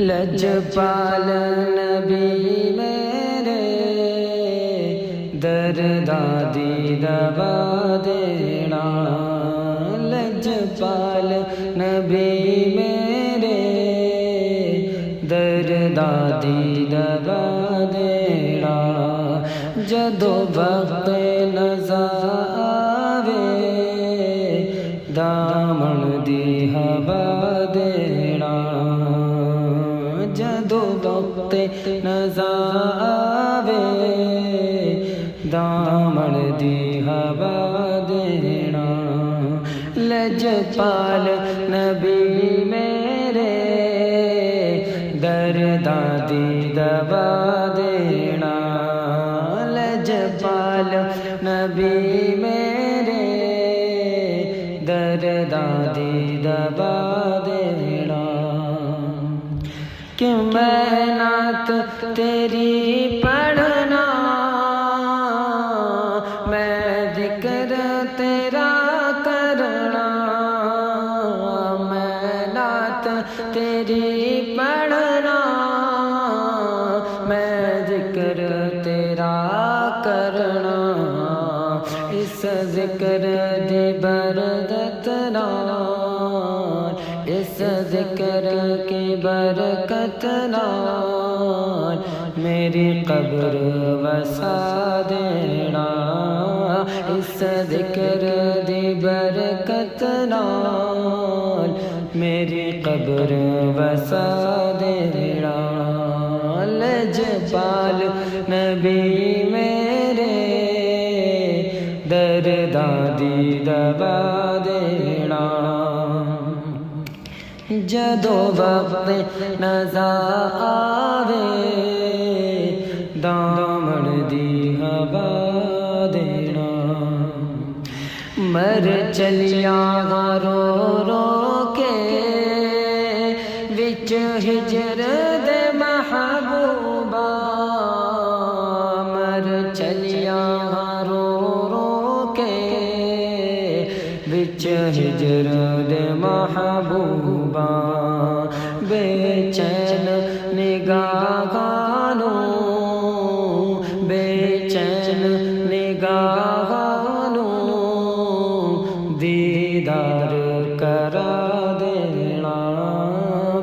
لجپال نبی میرے دردادی دوا دینا، لجپال نبی میرے دردادی دوا دینا، جدو وقت نزا آوے دامن دی ہوا دینا، جدو وقت نزا آوے دامن دی ہوا دینا، لجپال نبی میرے دردادی دوا دینا، لجپال نبی میرے دردادی دوا دینا، کہ میں نعت تیری پڑھنا، میں ذکر تیرا کرنا، میں نعت تیری پڑھنا، میں ذکر تیرا کرنا، اس ذکر دی برکت نال، اس ذکر کی برکت نال میری قبر وسا دینا، اس ذکر دی برکت نال میری قبر وسا دینا، لجپال نبی میرے دردادی دوا دینا، جدو وقت نزا آوے دامن دی ہوا دینا، مر چلیا رو رو کے وچ ہجر دے محبوبا، مر چلیا رو رو کے وچ ہجر دے محبوبا، بے چین نگاہاں نوں، بے چین نگاہاں نوں دیدار کرا دینا،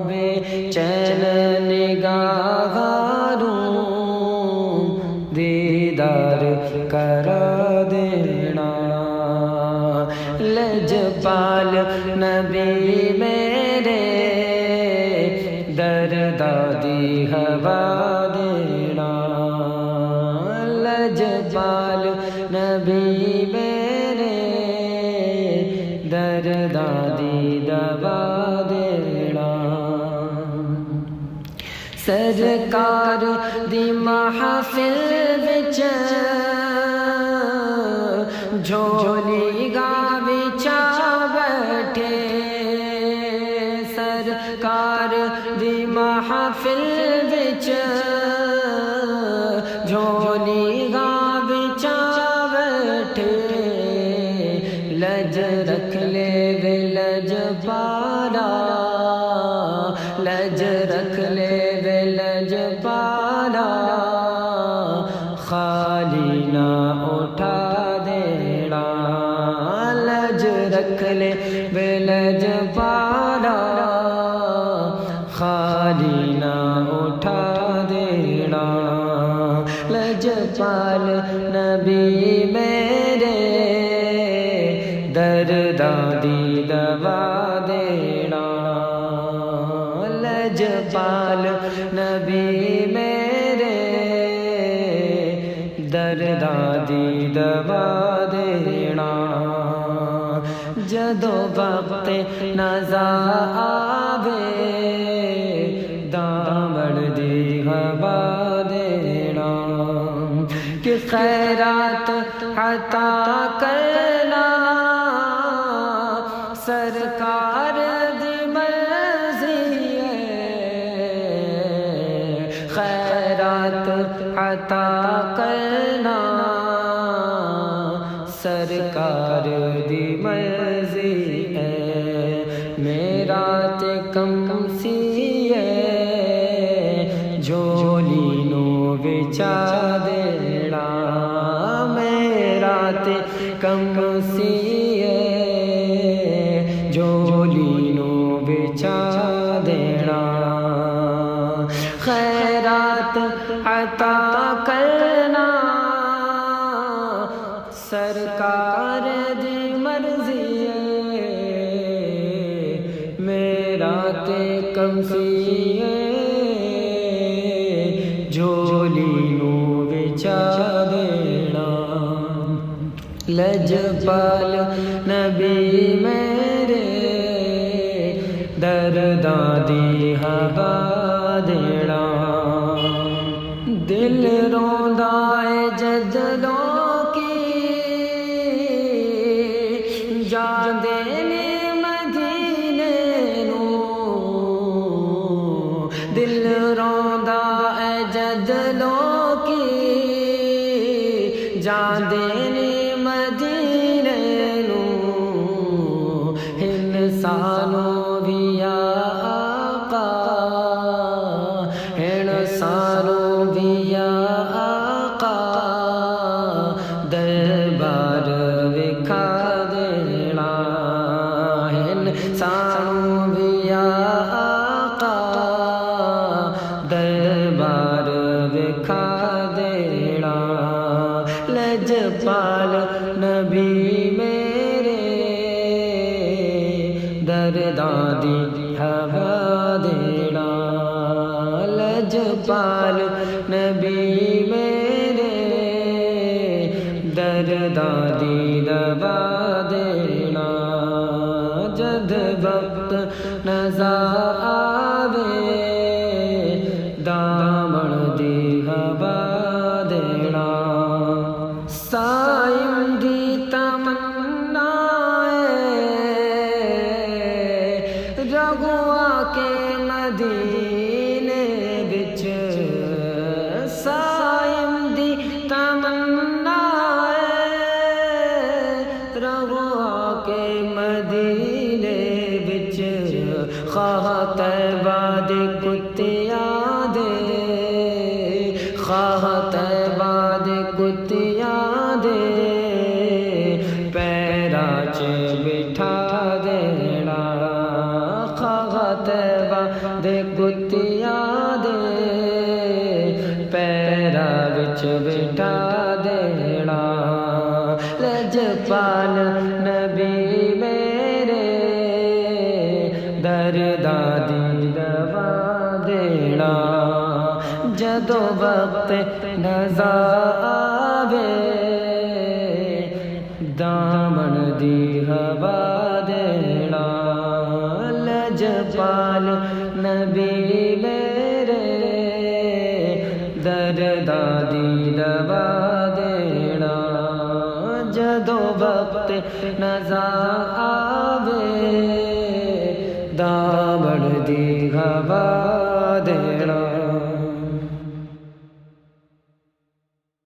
بے چین نگاہاں نوں دیدار کرا دینا، لجپال نبی میرے دردادی ہوا دینا، لجپال نبی میرے دردادی دوا دینا، سرکار دی محفل وچ جھولی گا بچا بیٹھے، سرکار دی محفل وچ جھولی گا بچا بیٹھے، لج رکھ لے وے لجپالا، لج رکھ لے وے لجپالا، خالی نہ اٹھا دینا، لج رکھ لے وے لجپالا، خالی نہ اٹھا دینا، لجپال نبی میرے دردادی دوا دینا، لجپال نبی میرے دردادی دوا دینا، جدو وقت نزا آوے دامن دی ہوا دینا، کہ خیرات عطا کرنا سرکار دی مرضی ہے، خیرات عطا کرنا سرکار دی مرضی ہے، میرا تے کم سی ہے دینا خیرات عطا کرنا سرکار دی مرضی ہے میرا تے کمسی ہے جھولی نو وچا دینا لجپال نبی میرے درداں دی ہوا دینا دل روندا ہے جد لوکی جاندے نے مدینے نو دل روندا ہے جد لوکی جاندے نے مدینے نو انسانوں بھی آقا انسانوں بھی آقا دربار وکھا دینا انسانوں بھی آقا دربار وکھا دینا لجپال نبی میرے درداں دی ہوا دینا لجپال نبی میرے درداں دی دوا دینا جد وقت نظر آوے دامن دی ہوا دینا سائم دی تمنا رغوا کے مدینے بچ سائم دی تمنا رغوا کے مدینے بچ خواہ طیبہ دے کتیاں دے خواہ طیبہ دے کتیاں دے پیرا چ بٹھا دینا طیبہ دے کتیاں دے پیرا وچ بٹھا دینا لجپال نبی میرے درداں دی دوا دینا جدو وقت نظر آوے دامن دی ہوا دینا لجپال نبی میرے درداں دی دوا دینا جدو وقت نظر آوے دامن دی ہوا